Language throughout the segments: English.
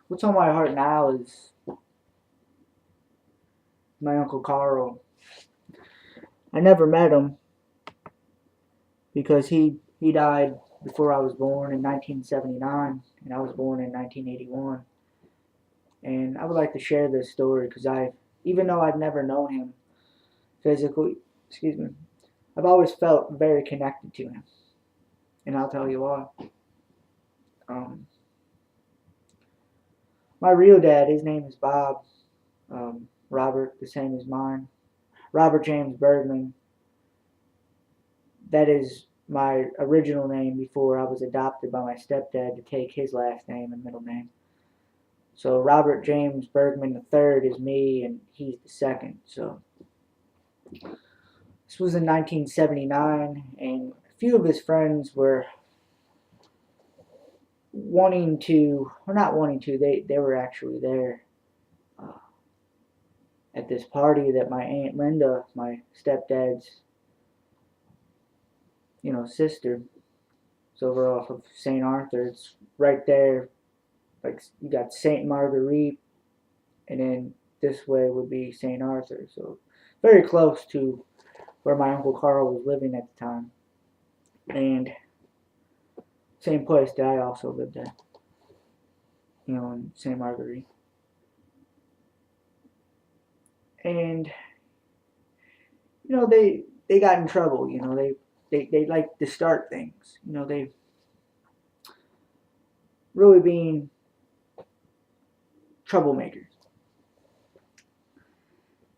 What's on my heart now is my Uncle Carl. I never met him because he died before I was born in 1979, and I was born in 1981. And I would like to share this story because even though I've never known him physically, excuse me, I've always felt very connected to him, and I'll tell you why. Um, my real dad, his name is Bob, Robert, the same as mine. Robert James Bergman. That is my original name before I was adopted by my stepdad to take his last name and middle name. So Robert James Bergman III is me, and he's the second. So this was in 1979, and a few of his friends were wanting to, or not wanting to, they were actually there uh, at this party that my Aunt Linda, my stepdad's, sister, is over off of St. Arthur. It's right there, like you got St. Marguerite, and then this way would be St. Arthur. So very close to where my Uncle Carl was living at the time. And same place that I also lived at, in St. Marguerite. And they got in trouble. They like to start things. They really being troublemakers.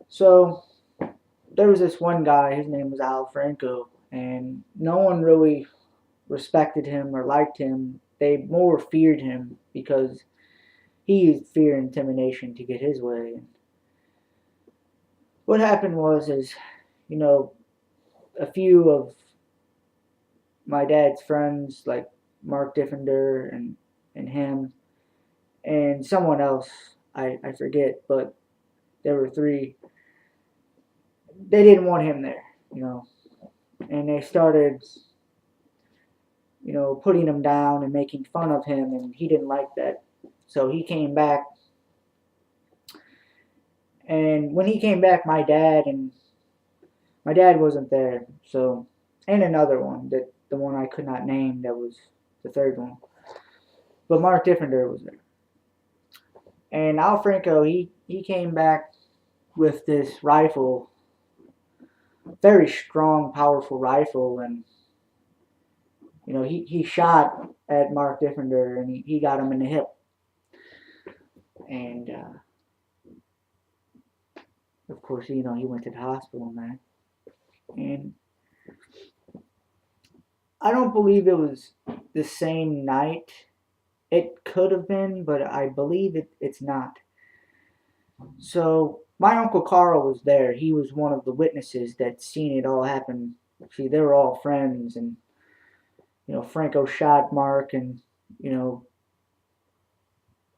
So there was this one guy. His name was Al Franco, and no one really respected him or liked him. They more feared him because he used fear and intimidation to get his way. And what happened is, you know, a few of my dad's friends, like Mark Diffender and him, and someone else, I forget, but there were three, they didn't want him there, and they started, putting him down and making fun of him, and he didn't like that. So he came back, and when he came back, my dad wasn't there. So, and another one, that the one I could not name, that was the third one. But Mark Diffender was there. And Al Franco, he came back with this rifle, very strong, powerful rifle, and he shot at Mark Diffender, and he got him in the hip. And of course, he went to the hospital and that. And I don't believe it was the same night. It could have been, but I believe it's not. So my Uncle Carl was there. He was one of the witnesses that seen it all happen. See, they were all friends, and Franco shot Mark, and you know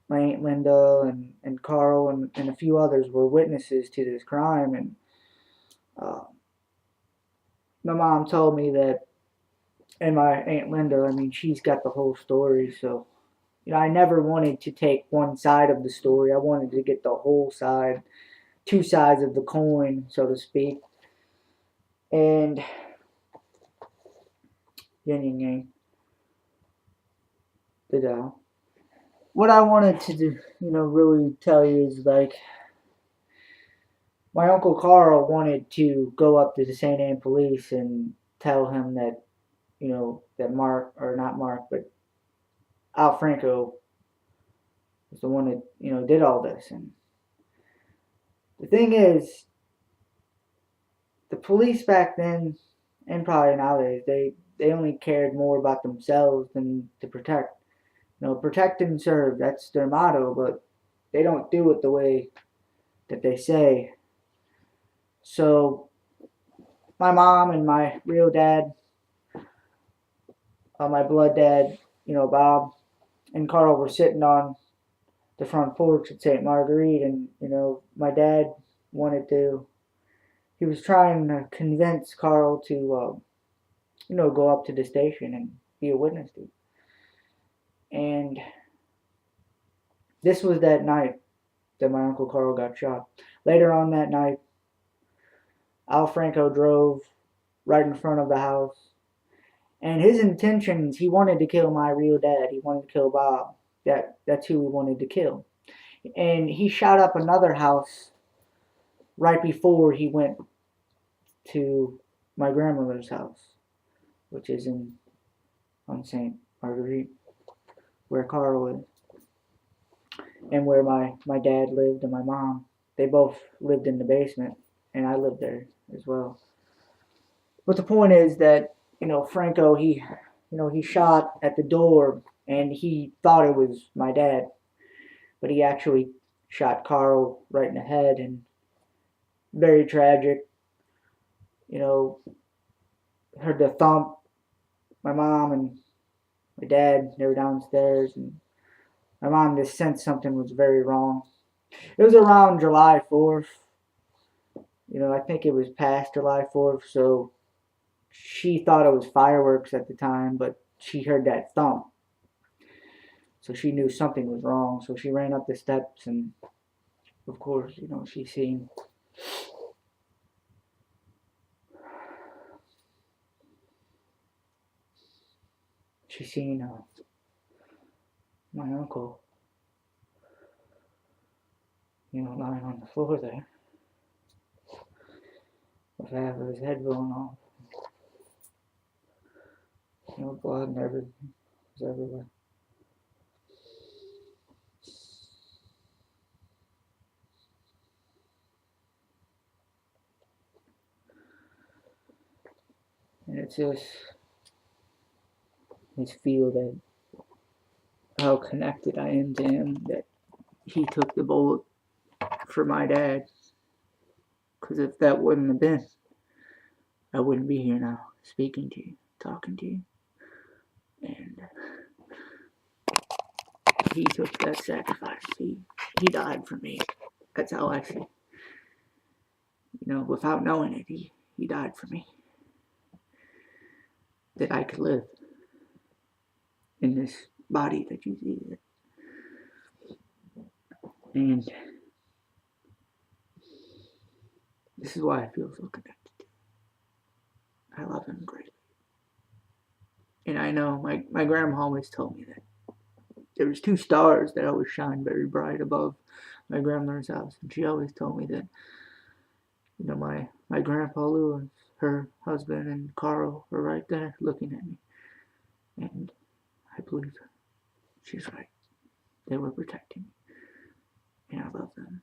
my Aunt Linda and Carl and a few others were witnesses to this crime. And uh, my mom told me that, and my Aunt Linda, I mean, she's got the whole story. So I never wanted to take one side of the story. I wanted to get the whole side, two sides of the coin, so to speak. And yin and yang, the Tao. What I wanted to do, really tell you is, like, my Uncle Carl wanted to go up to the St. Anne police and tell him that, that Mark, or not Mark, but Al Franco was the one that, did all this. And the thing is, the police back then, and probably nowadays, they only cared more about themselves than to protect. Protect and serve, that's their motto, but they don't do it the way that they say. So my mom and my real dad, my blood dad, Bob and Carl, were sitting on the front porch at St. Marguerite, and my dad wanted to. He was trying to convince Carl to, go up to the station and be a witness to. And This was that night that my Uncle Carl got shot. Later on that night, Al Franco drove right in front of the house. And his intentions, he wanted to kill my real dad. He wanted to kill Bob. That's who he wanted to kill. And he shot up another house right before he went to my grandmother's house, which is on St. Marguerite, where Carl is, and where my dad lived and my mom. They both lived in the basement, and I lived there as well. But the point is that Franco, he shot at the door, and he thought it was my dad, but he actually shot Carl right in the head, and very tragic. You know, heard the thump. My mom and my dad, they were downstairs, and my mom just sensed something was very wrong. It was around July 4th. I think it was past July 4th, so she thought it was fireworks at the time, but she heard that thump. So she knew something was wrong, so she ran up the steps, and of course, she seen my uncle, lying on the floor there with half of his head blown off. Blood and everything was everywhere. And it's just feel that how connected I am to him, that he took the bullet for my dad. Because if that wouldn't have been, I wouldn't be here now, speaking to you, talking to you. And he took that sacrifice. He died for me. That's how I see. Without knowing it, he died for me. That I could live in this body that you see. And this is why I feel so connected to him. I love him greatly. And I know my grandma always told me that there was 2 stars that always shine very bright above my grandmother's house. And she always told me that, my grandpa Lou, her husband, and Carl were right there looking at me. And I believe her. She's right. They were protecting me. And I love them.